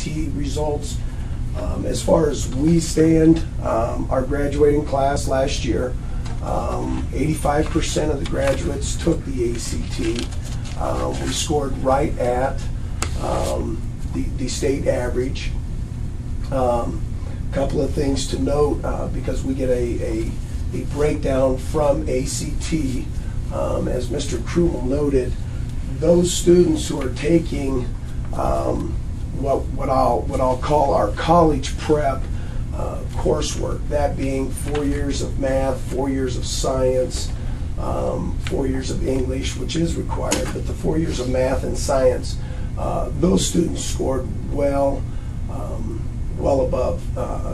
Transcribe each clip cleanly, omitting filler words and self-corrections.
ACT results. As far as we stand, our graduating class last year, 85% of the graduates took the ACT. We scored right at the state average. Couple of things to note, because we get a breakdown from ACT. As Mr. Krumel noted, those students who are taking what I'll call our college prep coursework, that being 4 years of math, 4 years of science, 4 years of English, which is required, but the 4 years of math and science, those students scored well above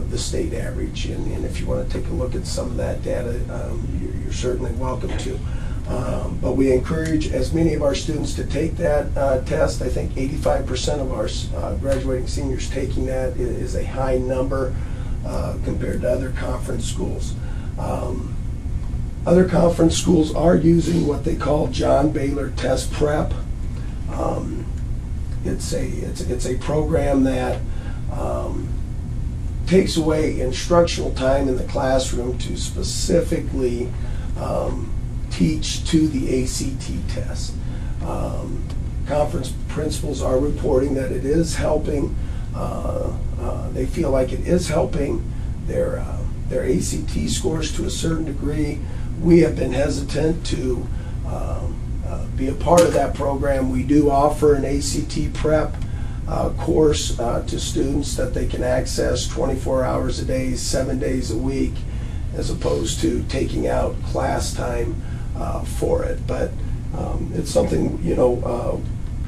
the state average. And if you want to take a look at some of that data, you're certainly welcome to. But we encourage as many of our students to take that test. I think 85% of our graduating seniors taking that is a high number compared to other conference schools. Other conference schools are using what they call John Baylor Test Prep. It's a program that takes away instructional time in the classroom to specifically teach to the ACT test. Conference principals are reporting that it is helping. They feel like it is helping their ACT scores to a certain degree. We have been hesitant to be a part of that program. We do offer an ACT prep course to students that they can access 24 hours a day, 7 days a week, as opposed to taking out class time for it. But it's something, you know,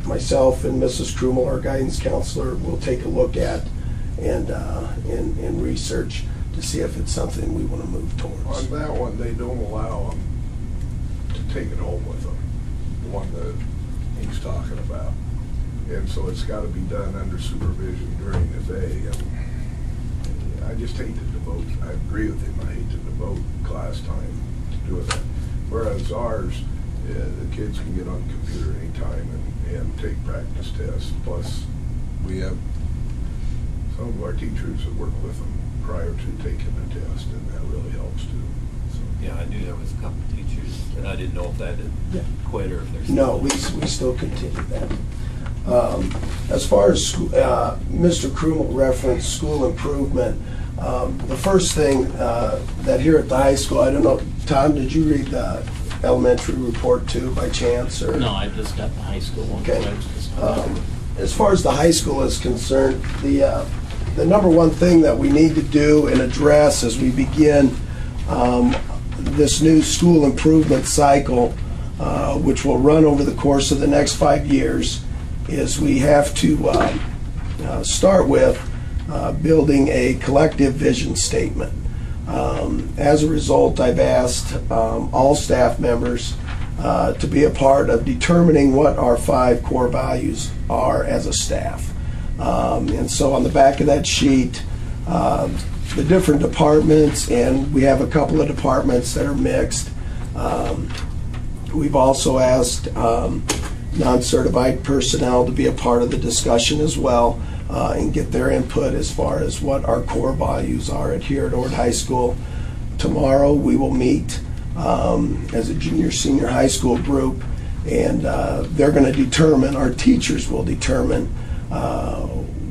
myself and Mrs. Krumel, our guidance counselor, will take a look at and research to see if it's something we want to move towards. On that one, they don't allow them to take it home with them, the one that he's talking about. And so it's got to be done under supervision during the day. And I just hate to devote, I agree with him, I hate to devote class time to doing that. Whereas ours, the kids can get on the computer anytime and take practice tests. Plus, we have some of our teachers that work with them prior to taking the test, and that really helps too. So. Yeah, I knew there was a couple of teachers, and I didn't know if that had quit or if there's no, we still continue that. As far as Mr. Krumel referenced school improvement, the first thing that here at the high school, I don't know, Tom, did you read the elementary report too by chance? Or? No, I just got the high school one. Okay. As far as the high school is concerned, the number one thing that we need to do and address as we begin this new school improvement cycle, which will run over the course of the next 5 years, is we have to start with building a collective vision statement. As a result, I've asked all staff members to be a part of determining what our 5 core values are as a staff. And so on the back of that sheet, the different departments, and we have a couple of departments that are mixed. We've also asked non-certified personnel to be a part of the discussion as well, and get their input as far as what our core values are here at Ord High School. Tomorrow we will meet as a junior-senior high school group, and they're going to determine, our teachers will determine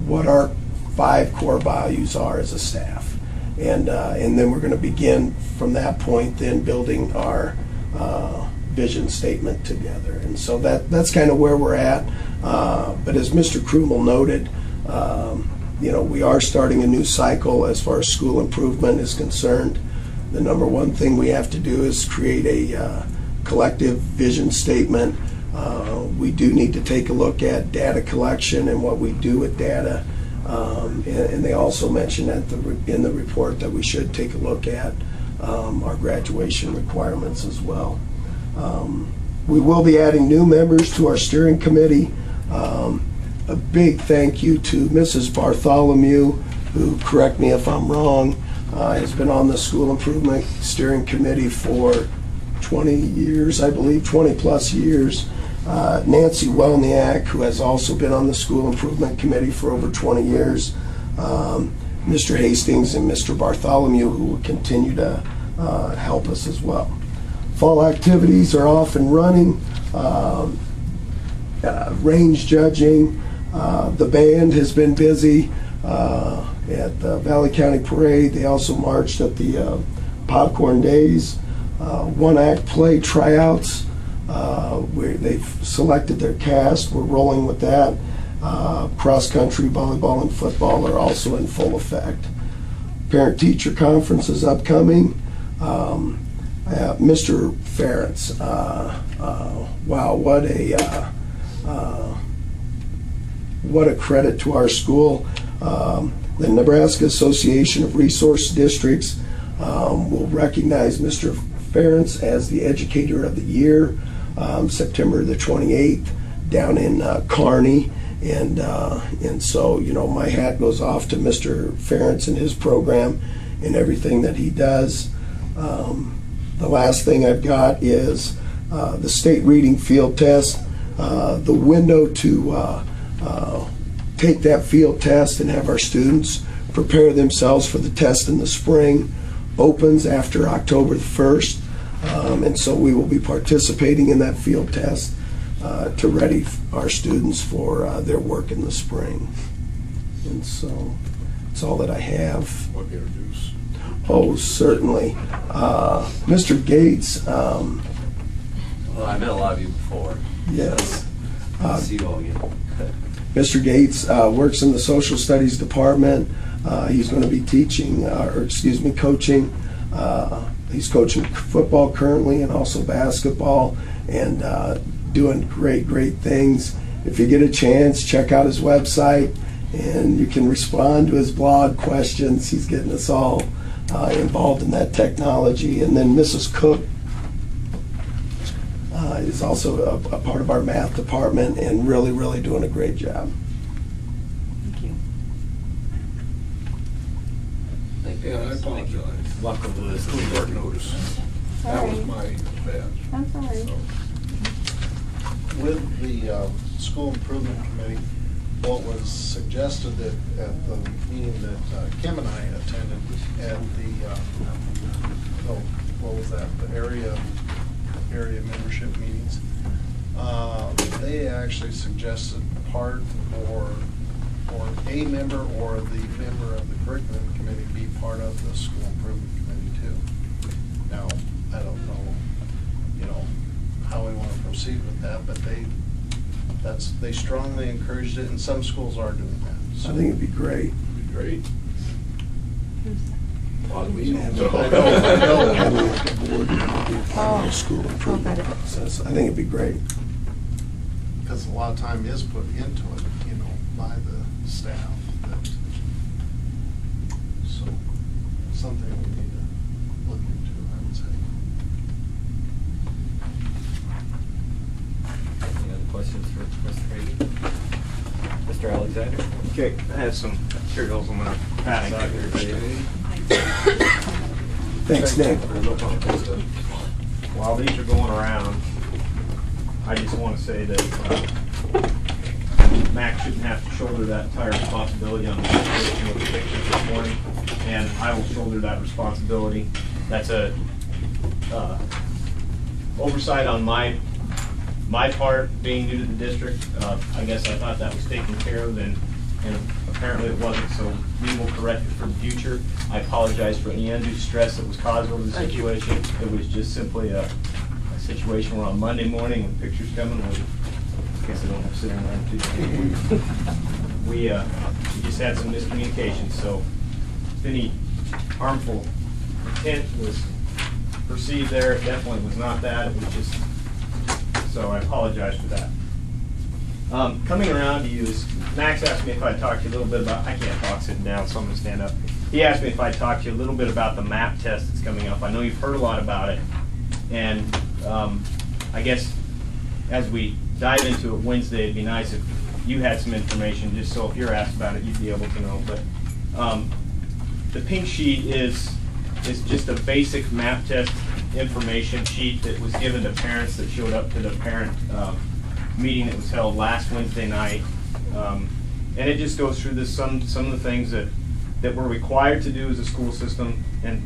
what our 5 core values are as a staff. And then we're going to begin from that point then building our vision statement together. And so that's kind of where we're at. But as Mr. Krumel noted, you know, we are starting a new cycle as far as school improvement is concerned. The number one thing we have to do is create a collective vision statement. We do need to take a look at data collection and what we do with data. And they also mentioned in the report that we should take a look at our graduation requirements as well. We will be adding new members to our steering committee. A big thank you to Mrs. Bartholomew, who, correct me if I'm wrong, has been on the school improvement steering committee for 20 years, I believe, 20 plus years. Nancy Welniak, who has also been on the School Improvement Committee for over 20 years, Mr. Hastings and Mr. Bartholomew, who will continue to help us as well. Fall activities are off and running. Range judging. The band has been busy at the Valley County Parade. They also marched at the Popcorn Days. One-act play tryouts, where they've selected their cast. We're rolling with that. Cross-country, volleyball, and football are also in full effect. Parent-teacher conference is upcoming. Mr. Ferentz, wow, what a credit to our school. The Nebraska Association of Resource Districts will recognize Mr. Ferentz as the Educator of the Year, September the 28th, down in Kearney. And so, you know, my hat goes off to Mr. Ferentz and his program and everything that he does. The last thing I've got is the state reading field test. The window to take that field test and have our students prepare themselves for the test in the spring opens after October the 1st. And so we will be participating in that field test to ready our students for their work in the spring. And so that's all that I have. Want to introduce? Oh, certainly. Mr. Gates. Well, I met a lot of you before. Yes. See you all again. Mr. Gates works in the social studies department. He's going to be teaching, coaching. He's coaching football currently and also basketball, and doing great things. If you get a chance, check out his website, and you can respond to his blog questions. He's getting us all involved in that technology. And then Mrs. Cook is also a part of our math department and really doing a great job. Thank you. Thank you. Yeah, I apologize. Welcome to the school Short board. notice. That Sorry. was my bad. I'm sorry. So, With the school improvement committee, what was suggested at the meeting that Kim and I attended at the, what was that, the area membership meetings, they actually suggested part or a member or the member of the curriculum committee be part of the school improvement committee too. Now, I don't know, how we want to proceed with that, but they strongly encouraged it, and some schools are doing that. I think it'd be great. it'd be great. A lot of meetings. I know. Having like a board meeting on the school improvement got it. process. I think it'd be great. Because a lot of time is put into it, by the staff. So, something we need to look into, I would say. Any other questions for Mr. Brady? Mr. Alexander? Okay, I have some materials I'm gonna pass out here today. Thanks, Nick. While these are going around, I just want to say that Mac shouldn't have to shoulder that entire responsibility on the situation with the pictures this morning, and I will shoulder that responsibility. That's a oversight on my part, being new to the district. I guess I thought that was taken care of, and apparently it wasn't, so we will correct it for the future. I apologize for any undue stress that was caused over the situation. It was just simply a situation where on Monday morning when pictures come in, I guess I don't have to sit around too. We just had some miscommunication, so if any harmful intent was perceived there, it definitely was not that. It was just, so I apologize for that. Coming around to you is, Max asked me if I'd talk to you a little bit about, I can't talk sitting down, so I'm going to stand up. He asked me if I'd talk to you a little bit about the MAP test that's coming up. I know you've heard a lot about it, and I guess as we dive into it Wednesday, it'd be nice if you had some information, just so if you're asked about it, you'd be able to know. But the pink sheet is just a basic MAP test information sheet that was given to parents that showed up to the parent meeting that was held last Wednesday night. And it just goes through this, some of the things that we're required to do as a school system, and